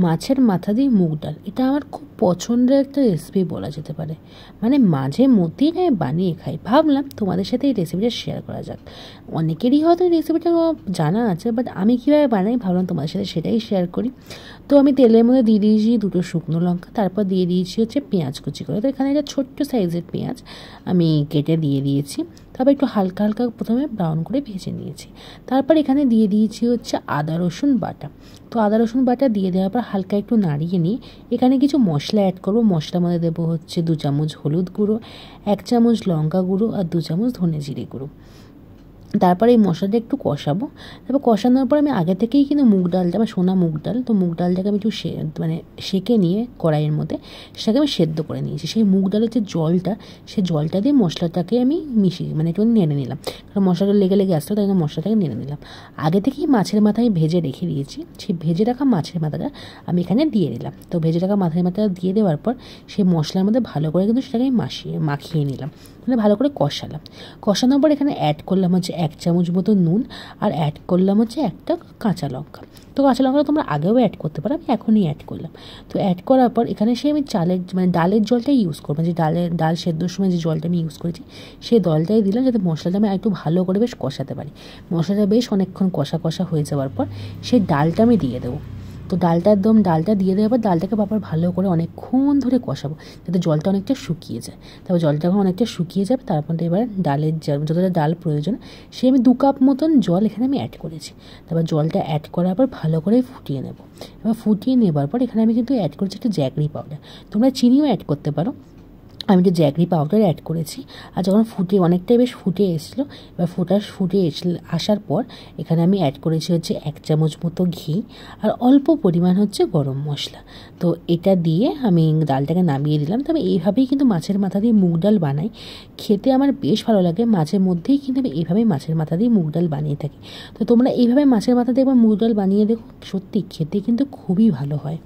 মাছের মাথা দিয়ে মুগ ডাল, এটা আমার খুব পছন্দের একটা রেসিপি বলা যেতে পারে। মানে মাঝে মধ্যেই আমি বানিয়ে খাই, ভাবলাম তোমাদের সাথে এই রেসিপিটা শেয়ার করা যাক। অনেকেরই হয়তো এই রেসিপিটা জানা আছে, বাট আমি কীভাবে বানাই ভাবলাম তোমাদের সাথে সেটাই শেয়ার করি। তো আমি তেলের মধ্যে দিয়ে দিয়েছি 2টো শুকনো লঙ্কা, তারপর দিয়ে দিয়েছি হচ্ছে পেঁয়াজ কুচি করে। তো এখানে একটা ছোট্ট সাইজের পেঁয়াজ আমি কেটে দিয়ে দিয়েছি। তারপর একটু হালকা হালকা প্রথমে ব্রাউন করে ভেজে নিয়েছি। তারপর এখানে দিয়ে দিয়েছি হচ্ছে আদা রসুন বাটা। তো আদা রসুন বাটা দিয়ে দেওয়ার পর হালকা একটু নাড়িয়ে নিয়ে এখানে কিছু মশলা অ্যাড করবো। মশলার মধ্যে দেবো হচ্ছে 2 চামচ হলুদ গুঁড়ো, 1 চামচ লঙ্কা গুঁড়ো আর 2 চামচ ধনে জিরে গুঁড়ো। তারপরে এই মশলাটা একটু কষাবো। তারপর কষানোর পর আমি আগে থেকেই কিন্তু মুগ ডালটা, আমার সোনা মুগ ডাল, তো মুগ ডালটাকে আমি একটু মানে সেঁকে নিয়ে কড়াইয়ের মধ্যে সেটাকে আমি সেদ্ধ করে নিয়েছি। সেই মুগ ডালের যে জলটা, সেই জলটা দিয়ে মশলাটাকে আমি মিশিয়ে মানে একটু নেড়ে নিলাম, কারণ মশলাটা লেগে লেগে আসতো, তাই মশলাটাকে নেড়ে নিলাম। আগে থেকেই মাছের মাথায় ভেজে রেখে দিয়েছি, সেই ভেজে রাখা মাছের মাথাটা আমি এখানে দিয়ে দিলাম। তো ভেজে রাখা মাছের মাথাটা দিয়ে দেওয়ার পর সেই মশলার মধ্যে ভালো করে কিন্তু সেটাকে আমি মাখিয়ে নিলাম, মানে ভালো করে কষালাম। কষানোর পর এখানে অ্যাড করলাম হচ্ছে 1 চামচ মতো নুন, আর অ্যাড করলাম হচ্ছে একটা কাঁচা লঙ্কা। তো কাঁচা লঙ্কাটা তোমরা আগেও অ্যাড করতে পারো, আমি এখনই অ্যাড করলাম। তো অ্যাড করার পর এখানে আমি মানে ডালের জলটাই ইউজ করবো, যে ডাল সেদ্ধর সময় যে জলটা আমি ইউজ করেছি সেই জলটাই দিলাম, যাতে মশলাটা আমি একটু ভালো করে বেশ কষাতে পারি। মশলাটা বেশ অনেকক্ষণ কষা কষা হয়ে যাওয়ার পর সেই ডালটা আমি দিয়ে দেবো। তো ডালটা দিয়ে দেওয়ার পর ডালটাকে আবার ভালো করে অনেকক্ষণ ধরে কষাবো, যাতে জলটা অনেকটা শুকিয়ে যায়। তারপর জলটা যখন অনেকটা শুকিয়ে যাবে, তারপরে এবার ডালের যতটা ডাল প্রয়োজন সে আমি 2 কাপ মতন জল এখানে আমি অ্যাড করেছি। তারপর জলটা অ্যাড করার পর ভালো করে ফুটিয়ে নেব। এবার ফুটিয়ে নেবার পর এখানে আমি কিন্তু অ্যাড করেছি একটু জ্যাগরি পাউডার, তোমরা চিনিও অ্যাড করতে পারো। আমি একটু জ্যাগরি পাউডার অ্যাড করেছি। আর যখন অনেকটাই বেশ ফুটে এসেছিলো, এবার ফুটে আসার পর এখানে আমি অ্যাড করেছি হচ্ছে 1 চামচ মতো ঘি, আর অল্প পরিমাণ হচ্ছে গরম মশলা। তো এটা দিয়ে আমি ডালটাকে নামিয়ে দিলাম। তবে এইভাবেই কিন্তু মাছের মাথা দিয়ে মুগ ডাল বানাই, খেতে আমার বেশ ভালো লাগে। মাঝে মধ্যেই কিন্তু আমি এইভাবেই মাছের মাথা দিয়ে মুগ ডাল বানিয়ে থাকি। তো তোমরা এইভাবে মাছের মাথা দিয়ে একবার মুগ ডাল বানিয়ে দেখো, সত্যি খেতে কিন্তু খুবই ভালো হয়।